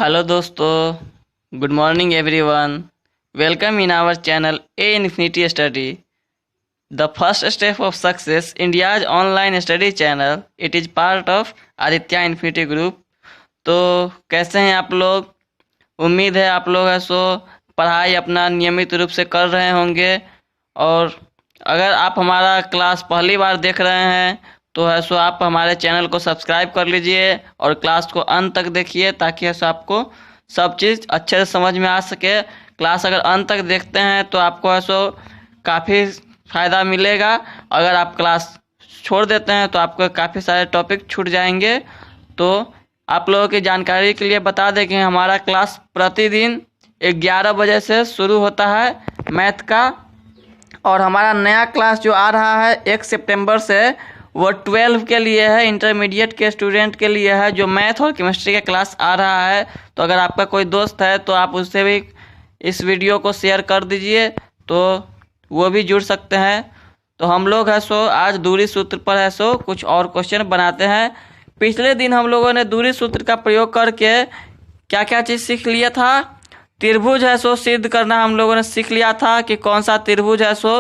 Hello दोस्तों, good morning everyone. Welcome in our channel a infinity study, the first step of success, India's online study channel. It is part of Aditya infinity group. तो कैसे हैं आप लोग? उम्मीद है आप लोग ऐसो पढ़ाई अपना नियमित रूप से कर रहे होंगे। और अगर आप हमारा क्लास पहली बार देख रहे हैं तो ऐसो आप हमारे चैनल को सब्सक्राइब कर लीजिए और क्लास को अंत तक देखिए, ताकि ऐसा आपको सब चीज़ अच्छे से समझ में आ सके। क्लास अगर अंत तक देखते हैं तो आपको ऐसो काफ़ी फ़ायदा मिलेगा। अगर आप क्लास छोड़ देते हैं तो आपको काफ़ी सारे टॉपिक छूट जाएंगे। तो आप लोगों की जानकारी के लिए बता दें कि हमारा क्लास प्रतिदिन 11 बजे से शुरू होता है मैथ का। और हमारा नया क्लास जो आ रहा है 1 सितंबर से, वो 12 के लिए है, इंटरमीडिएट के स्टूडेंट के लिए है, जो मैथ और केमिस्ट्री का क्लास आ रहा है। तो अगर आपका कोई दोस्त है तो आप उससे भी इस वीडियो को शेयर कर दीजिए, तो वो भी जुड़ सकते हैं। तो हम लोग है सो आज दूरी सूत्र पर है सो कुछ और क्वेश्चन बनाते हैं। पिछले दिन हम लोगों ने दूरी सूत्र का प्रयोग करके क्या क्या चीज़ सीख लिया था। त्रिभुज है सो सिद्ध करना हम लोगों ने सीख लिया था कि कौन सा त्रिभुज है सो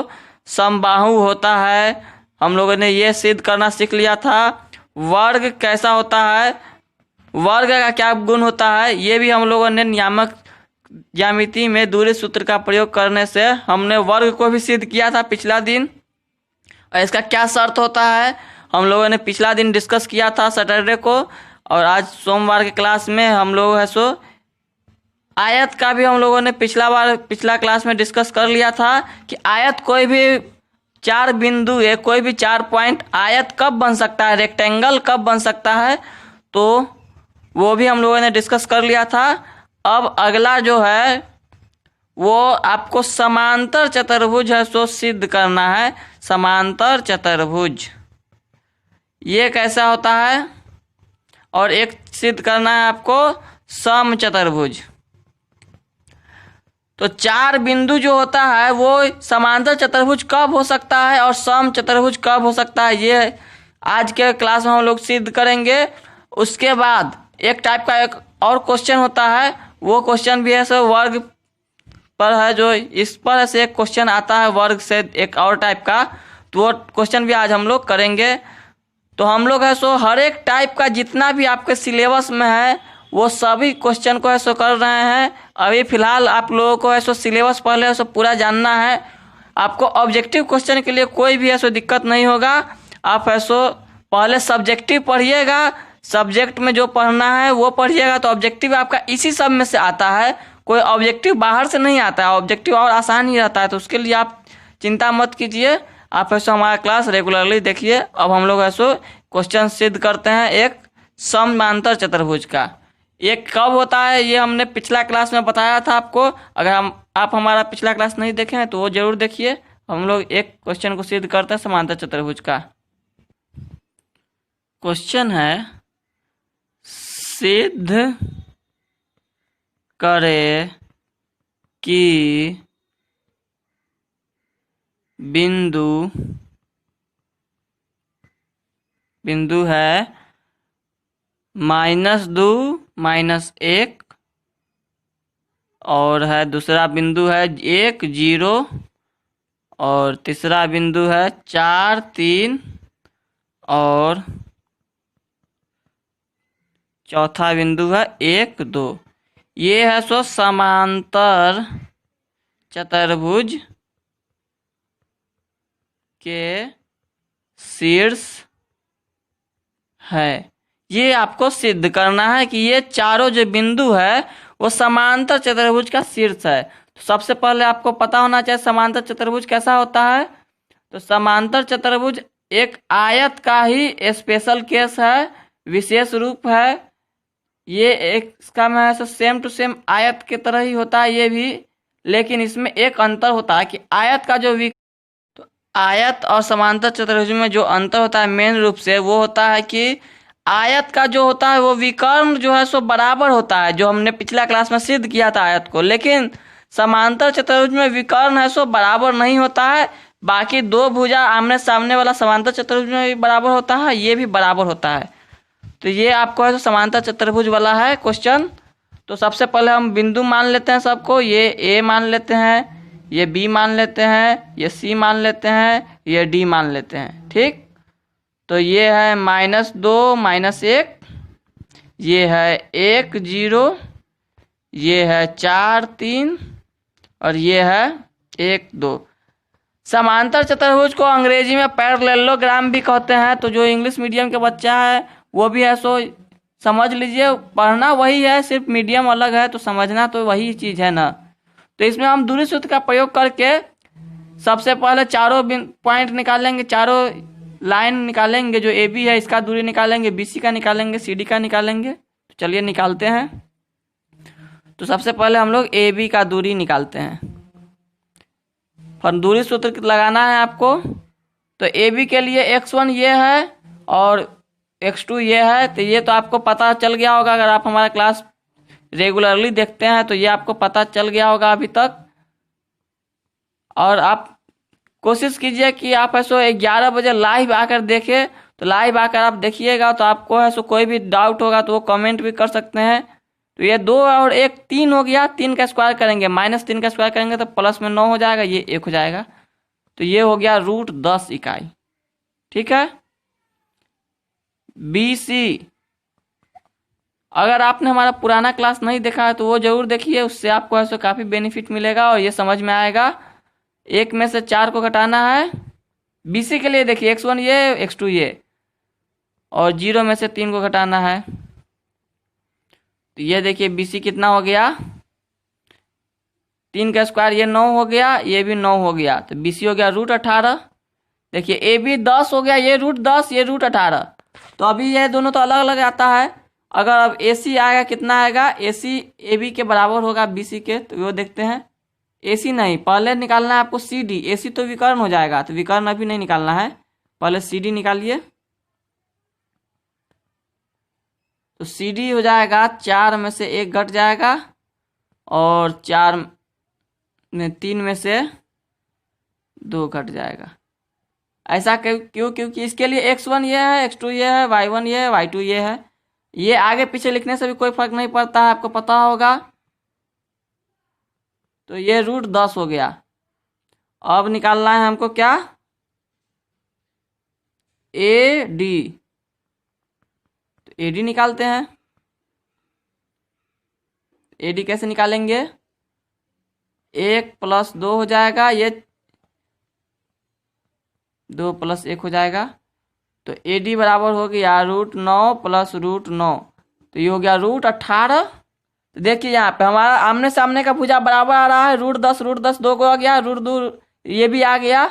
समबाहु होता है। हम लोगों ने ये सिद्ध करना सीख लिया था। वर्ग कैसा होता है, वर्ग का क्या गुण होता है, ये भी हम लोगों ने नियामक ज्यामिति में दूरी सूत्र का प्रयोग करने से हमने वर्ग को भी सिद्ध किया था पिछला दिन। और इसका क्या शर्त होता है हम लोगों ने पिछला दिन डिस्कस किया था सैटरडे को। और आज सोमवार के क्लास में हम लोग है सो आयत का भी हम लोगों ने पिछला क्लास में डिस्कस कर लिया था कि आयत कोई भी 4 बिंदु है, कोई भी 4 पॉइंट आयत कब बन सकता है, रेक्टेंगल कब बन सकता है, तो वो भी हम लोगों ने डिस्कस कर लिया था। अब अगला जो है वो आपको समांतर चतुर्भुज है सो सिद्ध करना है। समांतर चतुर्भुज ये कैसा होता है, और एक सिद्ध करना है आपको सम चतुर्भुज। तो 4 बिंदु जो होता है वो समांतर चतुर्भुज कब हो सकता है और सम चतुर्भुज कब हो सकता है, ये आज के क्लास में हम लोग सिद्ध करेंगे। उसके बाद एक टाइप का एक और क्वेश्चन होता है, वो क्वेश्चन भी है सो वर्ग पर है, जो इस पर से एक क्वेश्चन आता है वर्ग से एक और टाइप का, तो वो क्वेश्चन भी आज हम लोग करेंगे। तो हम लोग है सो हर एक टाइप का जितना भी आपके सिलेबस में है वो सभी क्वेश्चन को ऐसो कर रहे हैं। अभी फिलहाल आप लोगों को ऐसो सिलेबस पहले ऐसो पूरा जानना है। आपको ऑब्जेक्टिव क्वेश्चन के लिए कोई भी ऐसो दिक्कत नहीं होगा। आप ऐसो पहले सब्जेक्टिव पढ़िएगा, सब्जेक्ट में जो पढ़ना है वो पढ़िएगा, तो ऑब्जेक्टिव आपका इसी सब में से आता है। कोई ऑब्जेक्टिव बाहर से नहीं आता है, ऑब्जेक्टिव और आसान ही रहता है। तो उसके लिए आप चिंता मत कीजिए, आप ऐसो हमारा क्लास रेगुलरली देखिए। अब हम लोग ऐसो क्वेश्चन सिद्ध करते हैं एक समांतर चतुर्भुज का। ये कब होता है ये हमने पिछला क्लास में बताया था आपको। अगर आप हमारा पिछला क्लास नहीं देखे हैं तो वो जरूर देखिए। हम लोग एक क्वेश्चन को सिद्ध करते हैं समांतर चतुर्भुज का। क्वेश्चन है, सिद्ध करे कि बिंदु है -2 -1, और है दूसरा बिंदु है 1 0, और तीसरा बिंदु है 4 3, और चौथा बिंदु है 1 2। ये है सो समांतर चतुर्भुज के शीर्ष है। ये आपको सिद्ध करना है कि ये चारों जो बिंदु है वो समांतर चतुर्भुज का शीर्ष है। तो सबसे पहले आपको पता होना चाहिए समांतर चतुर्भुज कैसा होता है। तो समांतर चतुर्भुज एक आयत का ही स्पेशल केस है, विशेष रूप है। ये एक इसका में है सेम टू सेम आयत की तरह ही होता है ये भी, लेकिन इसमें एक अंतर होता है कि आयत का जो तो आयत और समांतर चतुर्भुज में जो अंतर होता है मेन रूप से वो होता है कि आयत का जो होता है वो विकर्ण जो है सो बराबर होता है, जो हमने पिछला क्लास में सिद्ध किया था आयत को। लेकिन समांतर चतुर्भुज में विकर्ण है सो बराबर नहीं होता है। बाकी 2 भुजा आमने सामने वाला समांतर चतुर्भुज में भी बराबर होता है, ये भी बराबर होता है। तो ये आपको है समांतर चतुर्भुज वाला है क्वेश्चन। तो सबसे पहले हम बिंदु मान लेते हैं सबको, ये ए मान लेते हैं, ये बी मान लेते हैं, ये सी मान लेते हैं, ये डी मान लेते हैं। ठीक, तो ये है -2 -1, ये है 1 0, ये है 4 3 और ये है 1 2। समांतर चतुर्भुज को अंग्रेजी में पैरेललोग्राम भी कहते हैं। तो जो इंग्लिश मीडियम के बच्चा है वो भी है सो समझ लीजिए, पढ़ना वही है, सिर्फ मीडियम अलग है, तो समझना तो वही चीज़ है ना। तो इसमें हम दूरी सूत्र का प्रयोग करके सबसे पहले चारों पॉइंट निकालेंगे, चारों लाइन निकालेंगे। जो ए बी है इसका दूरी निकालेंगे, बी सी का निकालेंगे, सी डी का निकालेंगे। तो चलिए निकालते हैं। तो सबसे पहले हम लोग ए बी का दूरी निकालते हैं। फिर दूरी सूत्र लगाना है आपको। तो ए बी के लिए x1 ये है और x2 ये है। तो ये तो आपको पता चल गया होगा, अगर आप हमारा क्लास रेगुलरली देखते हैं तो ये आपको पता चल गया होगा अभी तक। और आप कोशिश कीजिए कि आप ऐसो 11 बजे लाइव आकर देखें। तो लाइव आकर आप देखिएगा तो आपको ऐसो कोई भी डाउट होगा तो वो कमेंट भी कर सकते हैं। तो ये 2 और 1 3 हो गया, 3 का स्क्वायर करेंगे, -3 का स्क्वायर करेंगे तो प्लस में 9 हो जाएगा, ये 1 हो जाएगा। तो ये हो गया √10 इकाई। ठीक है। BC, अगर आपने हमारा पुराना क्लास नहीं देखा है तो वो जरूर देखिए, उससे आपको ऐसे काफ़ी बेनिफिट मिलेगा और ये समझ में आएगा। 1 में से 4 को घटाना है। BC के लिए देखिए x1 ये, x2 ये, और 0 में से 3 को घटाना है। तो ये देखिए BC कितना हो गया, 3 का स्क्वायर, ये 9 हो गया, ये भी 9 हो गया। तो BC हो गया √18। देखिए AB 10 हो गया, ये √10, ये √18। तो अभी ये दोनों तो अलग अलग आता है। अगर अब AC आएगा कितना आएगा, AC AB के बराबर होगा BC के। तो वो देखते हैं। AC नहीं, पहले निकालना है आपको CD। AC तो विकर्ण हो जाएगा, तो विकर्ण अभी नहीं निकालना है, पहले CD निकालिए। तो CD हो जाएगा 4 में से 1 घट जाएगा और 3 में से 2 घट जाएगा। ऐसा क्यों? क्योंकि इसके लिए x1 ये है, x2 ये है, y1 ये है, y2 ये है। ये आगे पीछे लिखने से भी कोई फर्क नहीं पड़ता है, आपको पता होगा। तो ये √10 हो गया। अब निकालना है हमको क्या, AD। तो AD निकालते हैं। AD कैसे निकालेंगे, 1 + 2 हो जाएगा, ये 2 + 1 हो जाएगा। तो AD बराबर हो गया √9 + √9। तो ये हो गया √18। तो देखिए यहाँ पे हमारा आमने सामने का भुजा बराबर आ रहा है, √10 2 को आ गया, √2 ये भी आ गया।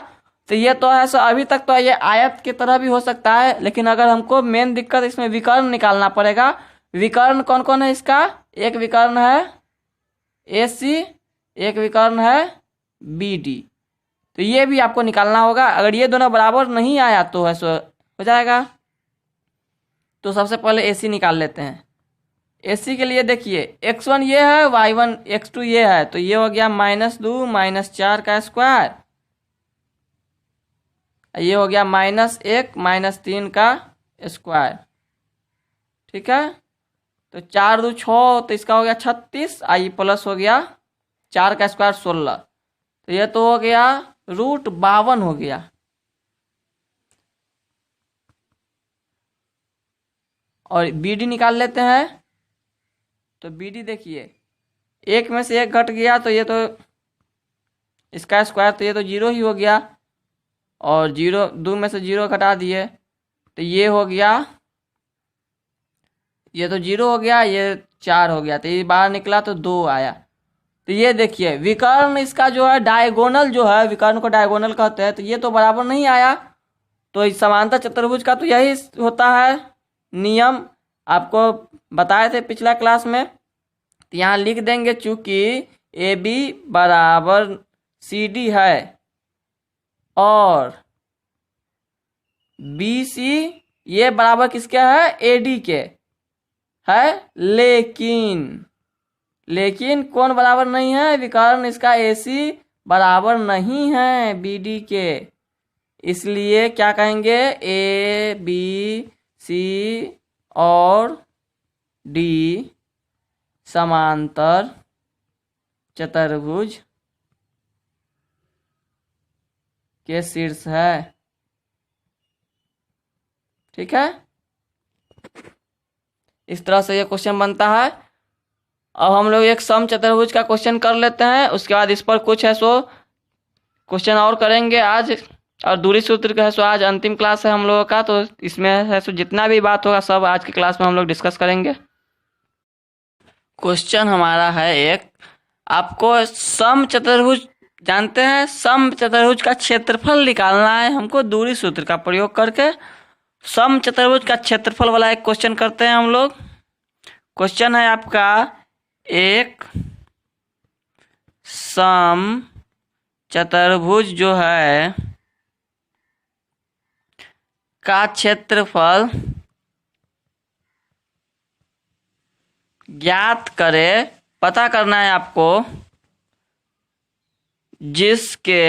तो ये तो है सो अभी तक तो ये आयत की तरह भी हो सकता है, लेकिन अगर हमको मेन दिक्कत इसमें विकर्ण निकालना पड़ेगा। विकर्ण कौन कौन है इसका, एक विकर्ण है AC, एक विकर्ण है BD। तो ये भी आपको निकालना होगा। अगर ये दोनों बराबर नहीं आया तो है सो हो जाएगा। तो सबसे पहले AC निकाल लेते हैं। AC के लिए देखिए x1 ये है, y1 x2 ये है। तो ये हो गया -2 -4 का स्क्वायर, ये हो गया -1 -3 का स्क्वायर। ठीक है। तो 4 2 6, तो इसका हो गया 36, आई प्लस हो गया 4 का स्क्वायर 16। तो ये तो हो गया √52 हो गया। और BD निकाल लेते हैं। तो BD देखिए 1 में से 1 घट गया, तो ये तो इसका स्क्वायर, तो ये तो 0 ही हो गया। और 2 में से 0 घटा दिए तो ये हो गया, ये तो 0 हो गया, ये 4 हो गया। तो ये बाहर निकला तो 2 आया। तो ये देखिए विकर्ण इसका जो है डायगोनल जो है, विकर्ण को डायगोनल कहते हैं। तो ये तो बराबर नहीं आया। तो समांतर चतुर्भुज का तो यही होता है नियम, आपको बताए थे पिछला क्लास में। तो यहाँ लिख देंगे, चूंकि AB बराबर CD है और BC ये बराबर किसके है, AD के है। लेकिन कौन बराबर नहीं है, विकर्ण इसका AC बराबर नहीं है BD के। इसलिए क्या कहेंगे, ABC और D समांतर चतुर्भुज के शीर्ष है। ठीक है, इस तरह से ये क्वेश्चन बनता है। अब हम लोग एक सम चतुर्भुज का क्वेश्चन कर लेते हैं, उसके बाद इस पर कुछ है सो क्वेश्चन और करेंगे आज। और दूरी सूत्र का है सो आज अंतिम क्लास है हम लोगों का, तो इसमें है सो जितना भी बात होगा सब आज की क्लास में हम लोग डिस्कस करेंगे। क्वेश्चन हमारा है एक, आपको सम चतुर्भुज जानते हैं, सम चतुर्भुज का क्षेत्रफल निकालना है हमको दूरी सूत्र का प्रयोग करके। सम चतुर्भुज का क्षेत्रफल वाला एक क्वेश्चन करते हैं हम लोग। क्वेश्चन है आपका, एक सम चतुर्भुज जो है का क्षेत्रफल ज्ञात करे, पता करना है आपको, जिसके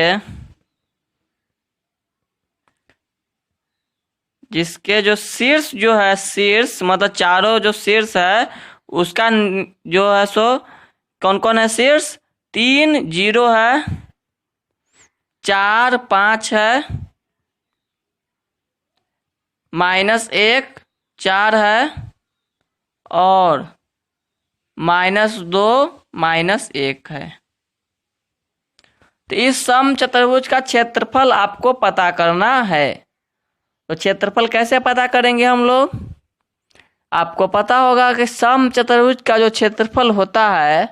जो शीर्ष जो है, शीर्ष मतलब चारों जो शीर्ष है उसका जो है सो कौन कौन है शीर्ष, 3 0 है, 4 5 है, -1 4 है, और -2 -1 है। तो इस सम चतुर्भुज का क्षेत्रफल आपको पता करना है। तो क्षेत्रफल कैसे पता करेंगे हम लोग, आपको पता होगा कि सम चतुर्भुज का जो क्षेत्रफल होता है,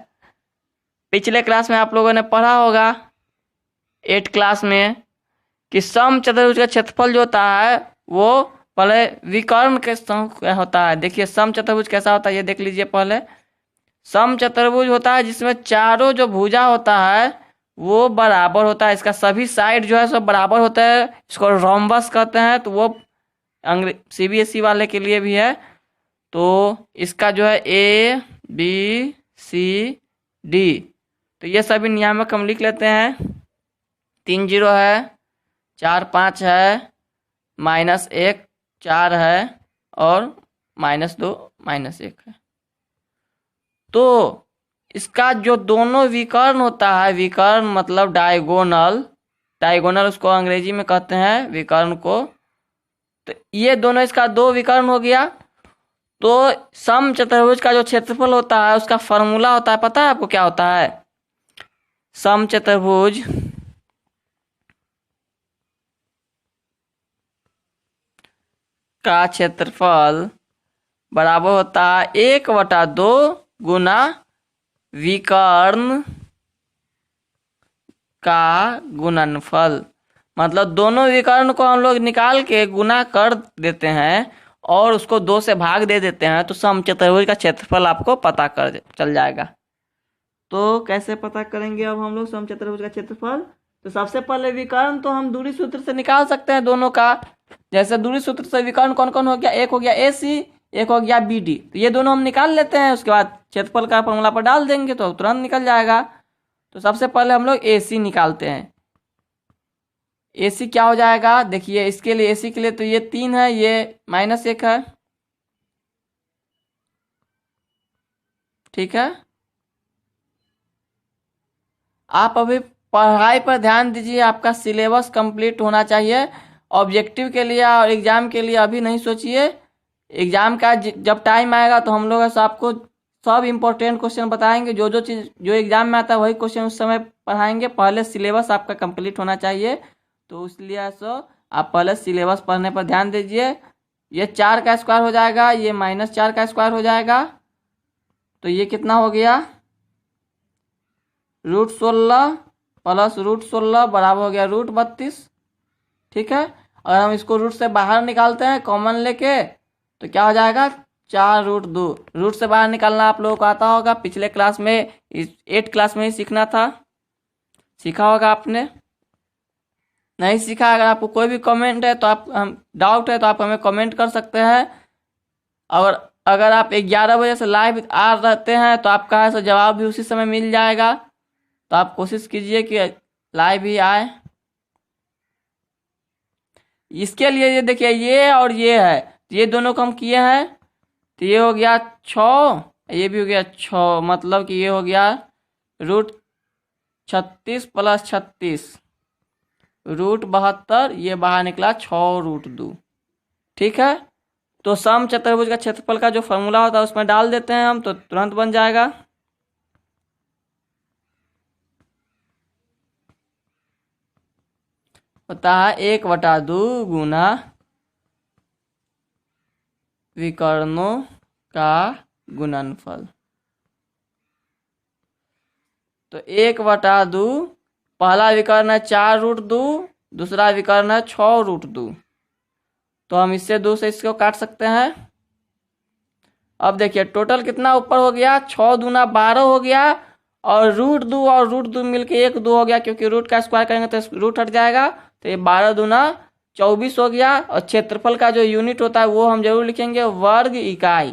पिछले क्लास में आप लोगों ने पढ़ा होगा 8 क्लास में, कि सम चतुर्भुज का क्षेत्रफल जो होता है वो पहले विकर्ण के क्या होता है। देखिए सम चतुर्भुज कैसा होता है ये देख लीजिए। पहले सम चतुर्भुज होता है जिसमें चारों जो भुजा होता है वो बराबर होता है, इसका सभी साइड जो है सब बराबर होता है, इसको रोम्बस कहते हैं। तो वो CBSE वाले के लिए भी है। तो इसका जो है ABCD, तो ये सभी नियामक हम लिख लेते हैं। 3 0 है, 4 5 है, -1 4 है, और -2 -1 है। तो इसका जो दोनों विकर्ण होता है, विकर्ण मतलब डायगोनल, डायगोनल उसको अंग्रेजी में कहते हैं विकर्ण को। तो ये दोनों इसका 2 विकर्ण हो गया। तो सम चतुर्भुज का जो क्षेत्रफल होता है उसका फॉर्मूला होता है, पता है आपको क्या होता है? सम चतुर्भुज का क्षेत्रफल बराबर होता है 1/2 गुना विकर्ण का गुणनफल। मतलब दोनों विकर्ण को हम लोग निकाल के गुना कर देते हैं और उसको 2 से भाग दे देते हैं, तो सम चतुर्भुज का क्षेत्रफल आपको पता कर चल जाएगा। तो कैसे पता करेंगे अब हम लोग सम चतुर्भुज का क्षेत्रफल? तो सबसे पहले विकर्ण तो हम दूरी सूत्र से निकाल सकते हैं दोनों का। जैसे दूरी सूत्र से विकर्ण कौन कौन हो गया, एक हो गया AC, एक हो गया BD, तो ये दोनों हम निकाल लेते हैं। उसके बाद क्षेत्रफल का फॉर्मूला पर डाल देंगे तो तुरंत निकल जाएगा। तो सबसे पहले हम लोग AC निकालते हैं। AC क्या हो जाएगा, देखिए इसके लिए AC के लिए तो ये 3 है, ये -1 है। ठीक है, आप अभी पढ़ाई पर ध्यान दीजिए, आपका सिलेबस कंप्लीट होना चाहिए। ऑब्जेक्टिव के लिए और एग्जाम के लिए अभी नहीं सोचिए। एग्जाम का जब टाइम आएगा तो हम लोग आपको सब इम्पोर्टेंट क्वेश्चन बताएंगे। जो जो चीज़ जो एग्जाम में आता है वही क्वेश्चन उस समय पढ़ाएंगे। पहले सिलेबस आपका कंप्लीट होना चाहिए, तो इसलिए आप पहले सिलेबस पढ़ने पर ध्यान दीजिए। ये 4 का स्क्वायर हो जाएगा, ये -4 का स्क्वायर हो जाएगा, तो ये कितना हो गया, √16 प्लस √16 बराबर हो गया √32। ठीक है, अगर हम इसको रूट से बाहर निकालते हैं कॉमन लेके तो क्या हो जाएगा, 4√2। रूट से बाहर निकालना आप लोगों को आता होगा, पिछले क्लास में 8 क्लास में ही सीखना था, सीखा होगा आपने। नहीं सीखा, अगर आपको कोई भी कमेंट है तो आप डाउट है तो आप हमें कमेंट कर सकते हैं। और अगर आप 11 बजे से लाइव आ रहते हैं तो आपका है जवाब भी उसी समय मिल जाएगा। तो आप कोशिश कीजिए कि लाइव ही आए। इसके लिए ये देखिए, ये और ये है, ये दोनों को हम किए हैं, तो ये हो गया 6, ये भी हो गया 6, मतलब कि ये हो गया रूट 36 प्लस 36 रूट 72, ये बाहर निकला 6 रूट 2। ठीक है, तो सम चतुर्भुज का क्षेत्रफल का जो फॉर्मूला होता है उसमें डाल देते हैं हम, तो तुरंत बन जाएगा। होता है 1/2 गुना विकर्णों का गुणनफल। तो 1/2, पहला विकर्ण है 4 रूट 2, दूसरा विकर्ण है 6 रूट 2। तो हम इससे 2 से इसको काट सकते हैं। अब देखिए टोटल कितना ऊपर हो गया, 6 दूना 12 हो गया, और रूट 2 और रूट 2 मिलके 1 2 हो गया, क्योंकि रूट का स्क्वायर करेंगे तो रूट हट जाएगा। तो ये 12 दूना 24 हो गया। और क्षेत्रफल का जो यूनिट होता है वो हम जरूर लिखेंगे, वर्ग इकाई।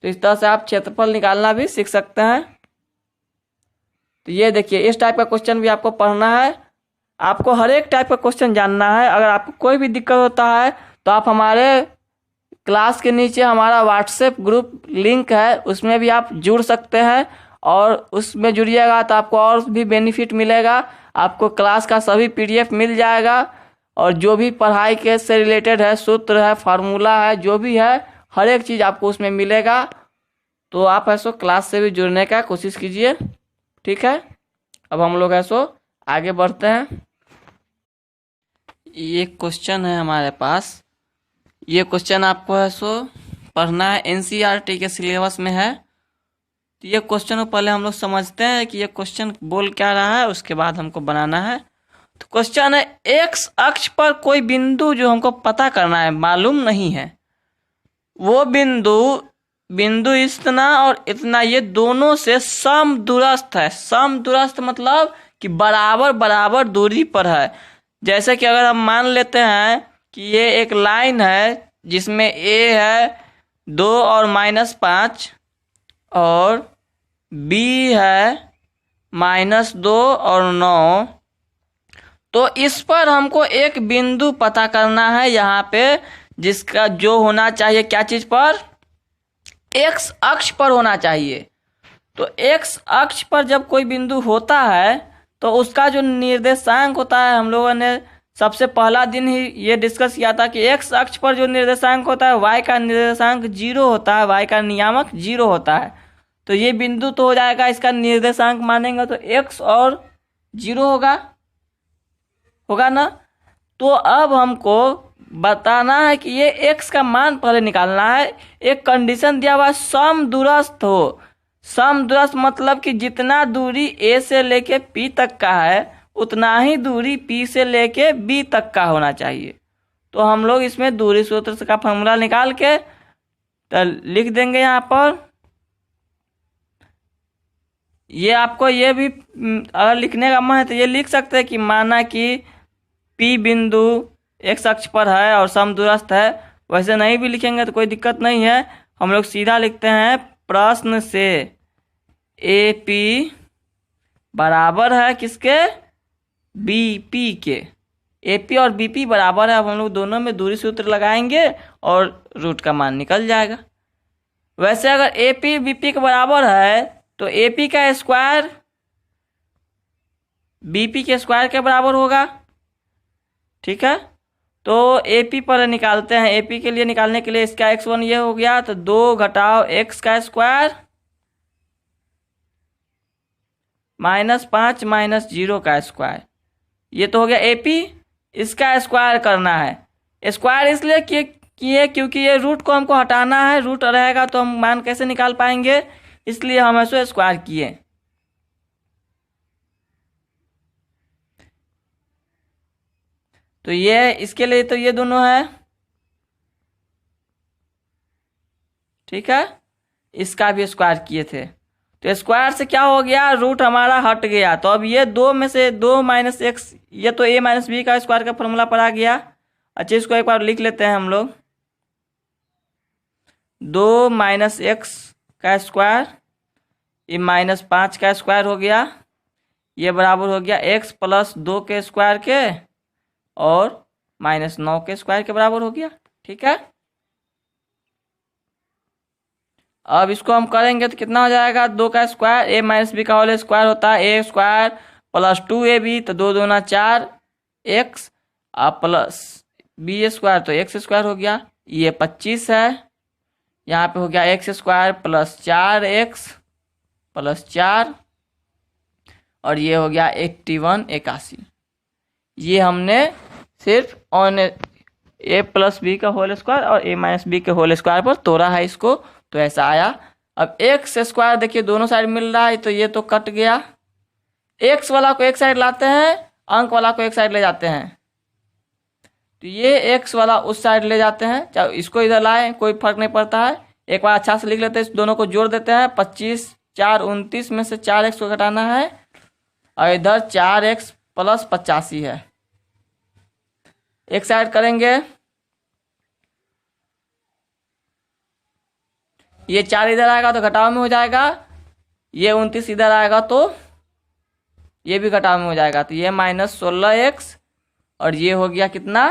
तो इस तरह से आप क्षेत्रफल निकालना भी सीख सकते हैं। तो ये देखिए इस टाइप का क्वेश्चन भी आपको पढ़ना है, आपको हर एक टाइप का क्वेश्चन जानना है। अगर आपको कोई भी दिक्कत होता है तो आप हमारे क्लास के नीचे हमारा व्हाट्सएप ग्रुप लिंक है, उसमें भी आप जुड़ सकते हैं, और उसमें जुड़िएगा तो आपको और भी बेनिफिट मिलेगा। आपको क्लास का सभी PDF मिल जाएगा, और जो भी पढ़ाई के से रिलेटेड है, सूत्र है, फार्मूला है, जो भी है हर एक चीज़ आपको उसमें मिलेगा। तो आप ऐसो क्लास से भी जुड़ने का कोशिश कीजिए। ठीक है, अब हम लोग ऐसो आगे बढ़ते हैं। ये क्वेश्चन है हमारे पास, ये क्वेश्चन आपको ऐसो पढ़ना है, NCERT के सिलेबस में है। तो ये क्वेश्चन को पहले हम लोग समझते हैं कि ये क्वेश्चन बोल क्या रहा है, उसके बाद हमको बनाना है। तो क्वेश्चन है, एक्स अक्ष पर कोई बिंदु जो हमको पता करना है, मालूम नहीं है, वो बिंदु इतना और इतना, ये दोनों से समदूरस्थ है। समदूरस्थ मतलब कि बराबर बराबर दूरी पर है। जैसे कि अगर हम मान लेते हैं कि ये एक लाइन है जिसमें A है 2 और -5, और B है -2 और 9, तो इस पर हमको एक बिंदु पता करना है यहाँ पे, जिसका जो होना चाहिए क्या चीज पर, एक्स अक्ष पर होना चाहिए। तो एक्स अक्ष पर जब कोई बिंदु होता है तो उसका जो निर्देशांक होता है, हम लोगों ने सबसे पहला दिन ही ये डिस्कस किया था कि एक्स अक्ष पर जो निर्देशांक होता है y का निर्देशांक 0 होता है, y का नियामक 0 होता है। तो ये बिंदु तो हो जाएगा, इसका निर्देशांक मानेंगे तो x और 0 होगा ना। तो अब हमको बताना है कि ये x का मान पहले निकालना है। एक कंडीशन दिया हुआ है, समदूरस्थ हो। समदूरस्थ मतलब कि जितना दूरी A से लेके P तक का है, उतना ही दूरी P से लेके B तक का होना चाहिए। तो हम लोग इसमें दूरी सूत्र का फॉर्मूला निकाल के तो लिख देंगे यहाँ पर। ये आपको ये भी अगर लिखने का मन है तो ये लिख सकते हैं कि माना कि P बिंदु एक्स अक्ष पर है और समदूरस्थ है। वैसे नहीं भी लिखेंगे तो कोई दिक्कत नहीं है, हम लोग सीधा लिखते हैं, प्रश्न से AP बराबर है किसके, BP के। AP और BP बराबर है। अब हम लोग दोनों में दूरी सूत्र लगाएंगे और रूट का मान निकल जाएगा। वैसे अगर AP BP के बराबर है तो AP का स्क्वायर BP के स्क्वायर के बराबर होगा। ठीक है, तो AP पर निकालते हैं। AP के लिए निकालने के लिए इसका x1 ये हो गया, तो 2 घटाओ x का स्क्वायर -5 -0 का स्क्वायर, ये तो हो गया AP। इसका स्क्वायर करना है। स्क्वायर इसलिए किए क्योंकि ये रूट को हमको हटाना है, रूट रहेगा तो हम मान कैसे निकाल पाएंगे, इसलिए हम ऐसे स्क्वायर किए। तो ये इसके लिए तो ये दोनों है। ठीक है, इसका भी स्क्वायर किए थे, तो स्क्वायर से क्या हो गया, रूट हमारा हट गया। तो अब ये 2 में से 2 - x, ये तो a - b का स्क्वायर का फॉर्मूला पर आ गया। अच्छा, इसको एक बार लिख लेते हैं हम लोग। 2 - x का स्क्वायर, ये -5 का स्क्वायर हो गया, ये बराबर हो गया x + 2 के स्क्वायर के और -9 के स्क्वायर के बराबर हो गया। ठीक है, अब इसको हम करेंगे तो कितना हो जाएगा, 2 का स्क्वायर, ए माइनस बी का होल स्क्वायर होता है ए स्क्वायर प्लस 2ab, तो 2 दूना 4 एक्स प्लस बी स्क्वायर, तो एक्स स्क्वायर हो गया। ये 25 है, यहाँ पे हो गया x square plus 4x plus 4, और ये हो गया 81 ये हमने सिर्फ ऑन ए प्लस बी का होल स्क्वायर और ए माइनस बी के होल स्क्वायर पर तोड़ा है इसको, तो ऐसा आया। अब एक्स स्क्वायर देखिए दोनों साइड मिल रहा है, तो ये तो कट गया। एक्स वाला को एक साइड लाते हैं, अंक वाला को एक साइड ले जाते हैं, तो ये एक्स वाला उस साइड ले जाते हैं, चाहे इसको इधर लाए कोई फर्क नहीं पड़ता है। एक बार अच्छा से लिख लेते हैं, इस दोनों को जोड़ देते हैं। 25 4 29 में से 4x को घटाना है, और इधर 4x प्लस 85 है। एक साइड करेंगे, ये 4 इधर आएगा तो घटाव में हो जाएगा, ये 29 इधर आएगा तो ये भी घटाव में हो जाएगा, तो ये माइनस 16x, और ये हो गया कितना,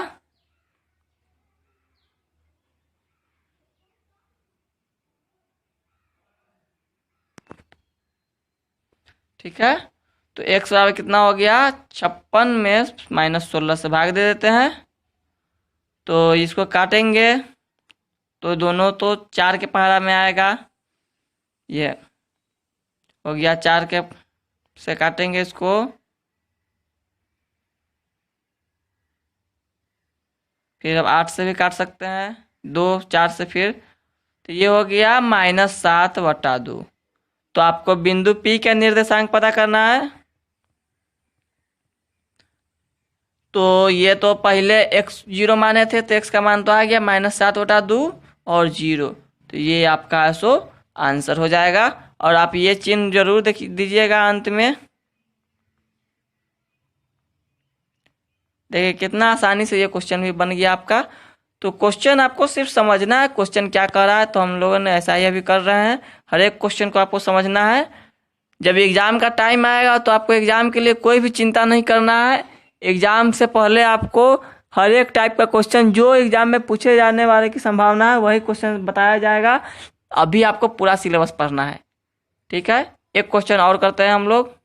ठीक है। तो x बराबर कितना हो गया, 56 में माइनस 16 से भाग दे देते हैं, तो इसको काटेंगे तो दोनों तो 4 के पहाड़ा में आएगा, ये हो गया 4 के से काटेंगे इसको, फिर अब 8 से भी काट सकते हैं, 2 4 से फिर, तो ये हो गया -7/2। तो आपको बिंदु P का निर्देशांक पता करना है। तो ये तो पहले x 0 माने थे, तो x का मान तो आ गया -7/2 और 0, तो ये आपका सो आंसर हो जाएगा। और आप ये चिन्ह जरूर दीजिएगा अंत में। देखिए कितना आसानी से ये क्वेश्चन भी बन गया आपका। तो क्वेश्चन आपको सिर्फ समझना है, क्वेश्चन क्या कर रहा है, तो हम लोगों ने ऐसा ही अभी कर रहे हैं। हर एक क्वेश्चन को आपको समझना है। जब एग्जाम का टाइम आएगा तो आपको एग्जाम के लिए कोई भी चिंता नहीं करना है। एग्जाम से पहले आपको हर एक टाइप का क्वेश्चन जो एग्जाम में पूछे जाने वाले की संभावना है वही क्वेश्चन बताया जाएगा। अभी आपको पूरा सिलेबस पढ़ना है, ठीक है। एक क्वेश्चन और करते हैं हम लोग।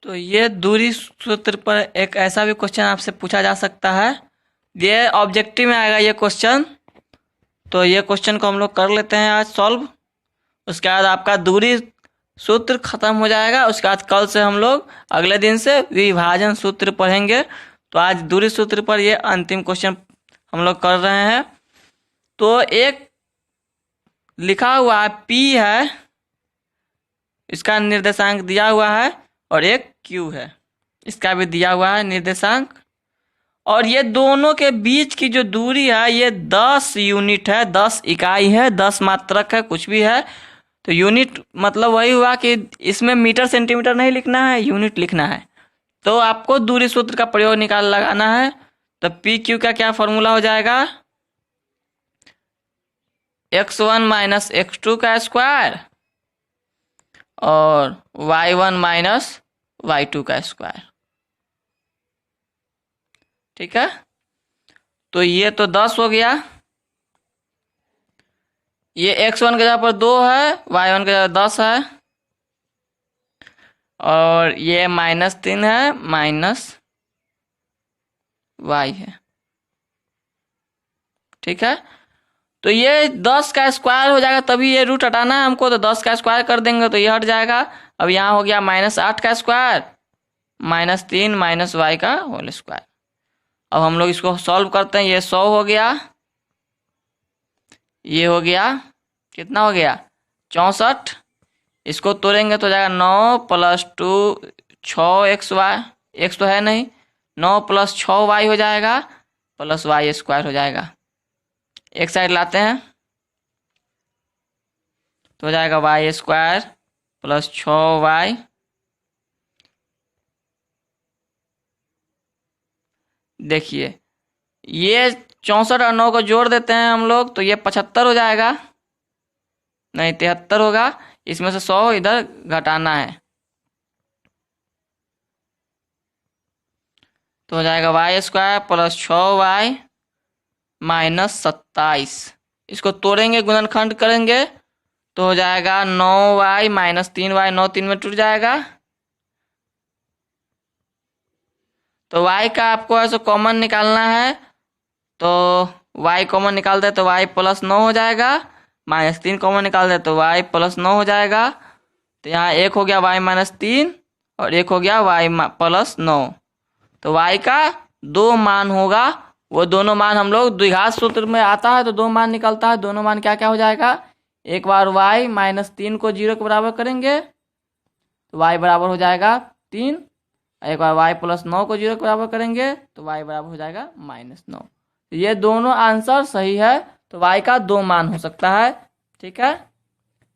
तो ये दूरी सूत्र पर एक ऐसा भी क्वेश्चन आपसे पूछा जा सकता है, ये ऑब्जेक्टिव में आएगा ये क्वेश्चन। तो ये क्वेश्चन को हम लोग कर लेते हैं आज सॉल्व। उसके बाद आपका दूरी सूत्र खत्म हो जाएगा। उसके बाद कल से हम लोग अगले दिन से विभाजन सूत्र पढ़ेंगे। तो आज दूरी सूत्र पर ये अंतिम क्वेश्चन हम लोग कर रहे हैं। तो एक लिखा हुआ है P है, इसका निर्देशांक दिया हुआ है, और एक Q है, इसका भी दिया हुआ है निर्देशांक। और ये दोनों के बीच की जो दूरी है ये 10 यूनिट है, 10 इकाई है, 10 मात्रक है, कुछ भी है। तो यूनिट मतलब वही हुआ कि इसमें मीटर सेंटीमीटर नहीं लिखना है, यूनिट लिखना है। तो आपको दूरी सूत्र का प्रयोग लगाना है। तो PQ का क्या फॉर्मूला हो जाएगा, x1 माइनस x2 का स्क्वायर और y1 माइनस y2 का स्क्वायर, ठीक है। तो ये तो 10 हो गया, ये x1 के जगह पर 2 है, y1 के जगह 10 है, और ये -3 है, माइनस y है, ठीक है। तो ये 10 का स्क्वायर हो जाएगा, तभी ये रूट हटाना है हमको, तो 10 का स्क्वायर कर देंगे तो ये हट जाएगा। अब यहाँ हो गया -8 का स्क्वायर, -3 माइनस y का होल स्क्वायर। अब हम लोग इसको सॉल्व करते हैं। ये 100 हो गया, ये हो गया कितना हो गया 64। इसको तोड़ेंगे तो जाएगा 9 + 2 6xy, x तो है नहीं, 9 + 6y हो जाएगा, प्लस y स्क्वायर हो जाएगा। एक साइड लाते हैं तो हो जाएगा y स्क्वायर प्लस 6y। देखिए ये 64 और 9 को जोड़ देते हैं हम लोग, तो ये 75 हो जाएगा, नहीं 73 होगा। इसमें से 100 इधर घटाना है, तो हो जाएगा y square plus 6y minus 27। इसको तोड़ेंगे, गुणनखंड करेंगे तो हो जाएगा 9y माइनस 3y, 9 3 में टूट जाएगा। तो y का आपको ऐसे कॉमन निकालना है, तो y कॉमन निकाल दे तो y प्लस 9 हो जाएगा, माइनस 3 कॉमन निकाल दे तो y प्लस 9 हो जाएगा। तो यहाँ एक हो गया y माइनस 3 और एक हो गया y प्लस 9। तो y का 2 मान होगा, वो दोनों मान हम लोग द्विघात सूत्र में आता है तो 2 मान निकलता है। दोनों मान क्या क्या हो जाएगा, एक बार y माइनस 3 को 0 के बराबर करेंगे तो y बराबर हो जाएगा 3, एक बार y प्लस 9 को 0 के बराबर करेंगे तो y बराबर हो जाएगा माइनस 9। तो ये दोनों आंसर सही है, तो y का 2 मान हो सकता है। ठीक है,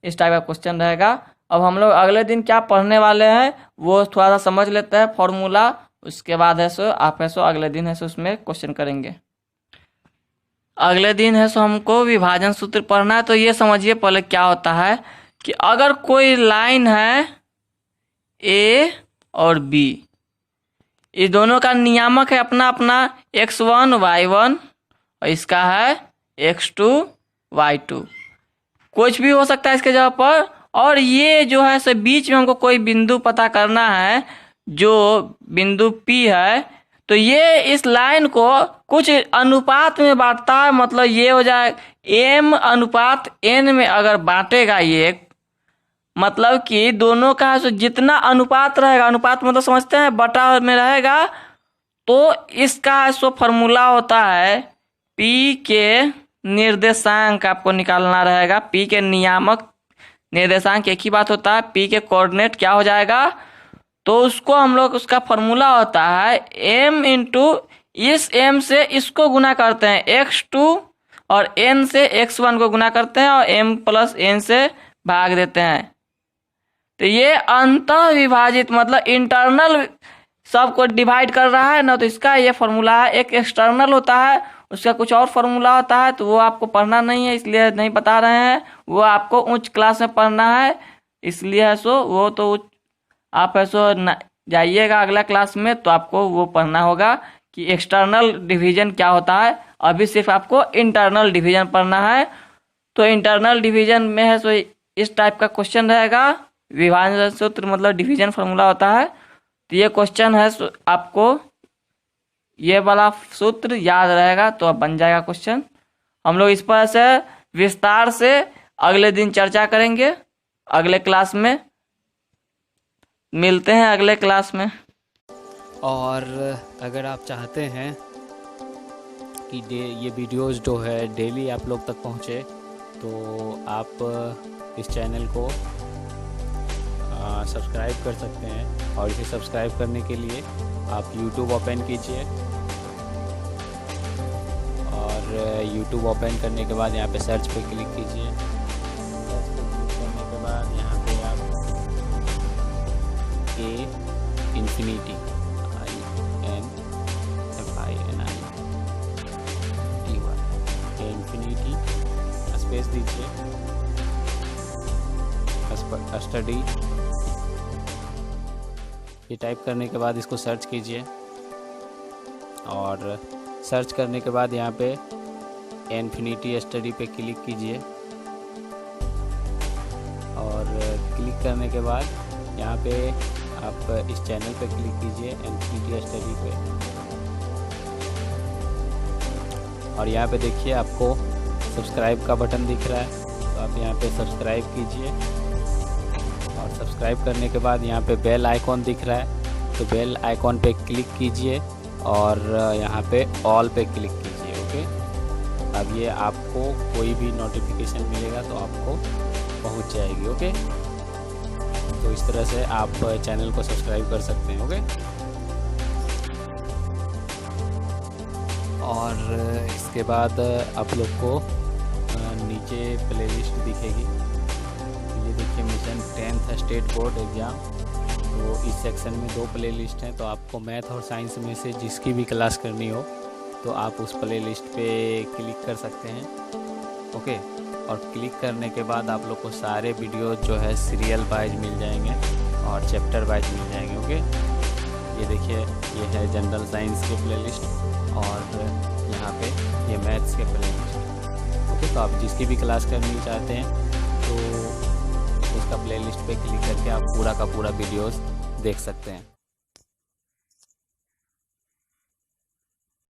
इस टाइप का क्वेश्चन रहेगा। अब हम लोग अगले दिन क्या पढ़ने वाले हैं वो थोड़ा सा समझ लेते हैं फॉर्मूला, उसके बाद है सो आप है सो अगले दिन है सो उसमें क्वेश्चन करेंगे। अगले दिन है सो हमको विभाजन सूत्र पढ़ना है। तो ये समझिए पहले क्या होता है कि अगर कोई लाइन है ए और बी, इस दोनों का नियामक है अपना अपना x1 y1 और इसका है x2 y2, कुछ भी हो सकता है इसके जगह पर। और ये जो है से बीच में हमको कोई बिंदु पता करना है, जो बिंदु P है, तो ये इस लाइन को कुछ अनुपात में बांटता है, मतलब ये हो जाए m अनुपात n में अगर बांटेगा ये, मतलब कि दोनों का जितना अनुपात रहेगा, अनुपात मतलब समझते हैं बटा में रहेगा, तो इसका सो फॉर्मूला होता है P के निर्देशांक आपको निकालना रहेगा। P के नियामक निर्देशांक एक ही बात होता है, P के कोऑर्डिनेट क्या हो जाएगा, तो उसको हम लोग उसका फॉर्मूला होता है m इंटू इस m से इसको गुना करते हैं x2 और n से x1 को गुना करते हैं और m प्लस n से भाग देते हैं। तो ये अंतः विभाजित मतलब इंटरनल सबको डिवाइड कर रहा है ना, तो इसका ये फॉर्मूला है। एक एक्सटर्नल होता है, उसका कुछ और फॉर्मूला होता है, तो वो आपको पढ़ना नहीं है इसलिए नहीं बता रहे हैं, वो आपको उच्च क्लास में पढ़ना है इसलिए है सो वो तो आप ऐसो जाइएगा अगला क्लास में तो आपको वो पढ़ना होगा कि एक्सटर्नल डिवीजन क्या होता है। अभी सिर्फ आपको इंटरनल डिवीजन पढ़ना है। तो इंटरनल डिवीजन में है सो इस टाइप का क्वेश्चन रहेगा, विभाजन सूत्र मतलब डिवीजन फॉर्मूला होता है। तो ये क्वेश्चन है आपको ये वाला सूत्र याद रहेगा तो अब बन जाएगा क्वेश्चन। हम लोग इस पर से विस्तार से अगले दिन चर्चा करेंगे, अगले क्लास में मिलते हैं अगले क्लास में। और अगर आप चाहते हैं कि ये वीडियोस जो है डेली आप लोग तक पहुँचे तो आप इस चैनल को सब्सक्राइब कर सकते हैं। और इसे सब्सक्राइब करने के लिए आप YouTube ओपन कीजिए और YouTube ओपन करने के बाद यहाँ पे सर्च पे क्लिक कीजिए। सर्च पे क्लिक करने के बाद यहाँ पे आप A इन्फिनिटी इन्फिनिटी स्पेस दीजिए, स्टडी ये टाइप करने के बाद इसको सर्च कीजिए और सर्च करने के बाद यहाँ पे इन्फिनिटी स्टडी पे क्लिक कीजिए और क्लिक करने के बाद यहाँ पे आप इस चैनल पे क्लिक कीजिए इन्फिनिटी स्टडी पे और यहाँ पे देखिए आपको सब्सक्राइब का बटन दिख रहा है, तो आप यहाँ पे सब्सक्राइब कीजिए और सब्सक्राइब करने के बाद यहाँ पे बेल आइकॉन दिख रहा है, तो बेल आइकॉन पे क्लिक कीजिए और यहाँ पे ऑल पे क्लिक कीजिए। ओके, अब ये आपको कोई भी नोटिफिकेशन मिलेगा तो आपको पहुँच जाएगी। ओके, तो इस तरह से आप चैनल को सब्सक्राइब कर सकते हैं। ओके, और इसके बाद आप लोग को नीचे प्लेलिस्ट दिखेगी, ये देखिए mission 10th state board exam, तो इस सेक्शन में 2 प्लेलिस्ट हैं। तो आपको मैथ और साइंस में से जिसकी भी क्लास करनी हो तो आप उस प्लेलिस्ट पे क्लिक कर सकते हैं। ओके, और क्लिक करने के बाद आप लोग को सारे वीडियो जो है सीरियल वाइज मिल जाएंगे और चैप्टर वाइज मिल जाएंगे। ओके, ये देखिए ये है जनरल साइंस के प्लेलिस्ट और यहाँ पे ये मैथ्स के प्लेलिस्ट। तो आप जिसकी भी क्लास करनी चाहते हैं तो उसका प्लेलिस्ट पे क्लिक करके आप पूरा का पूरा वीडियोस देख सकते हैं।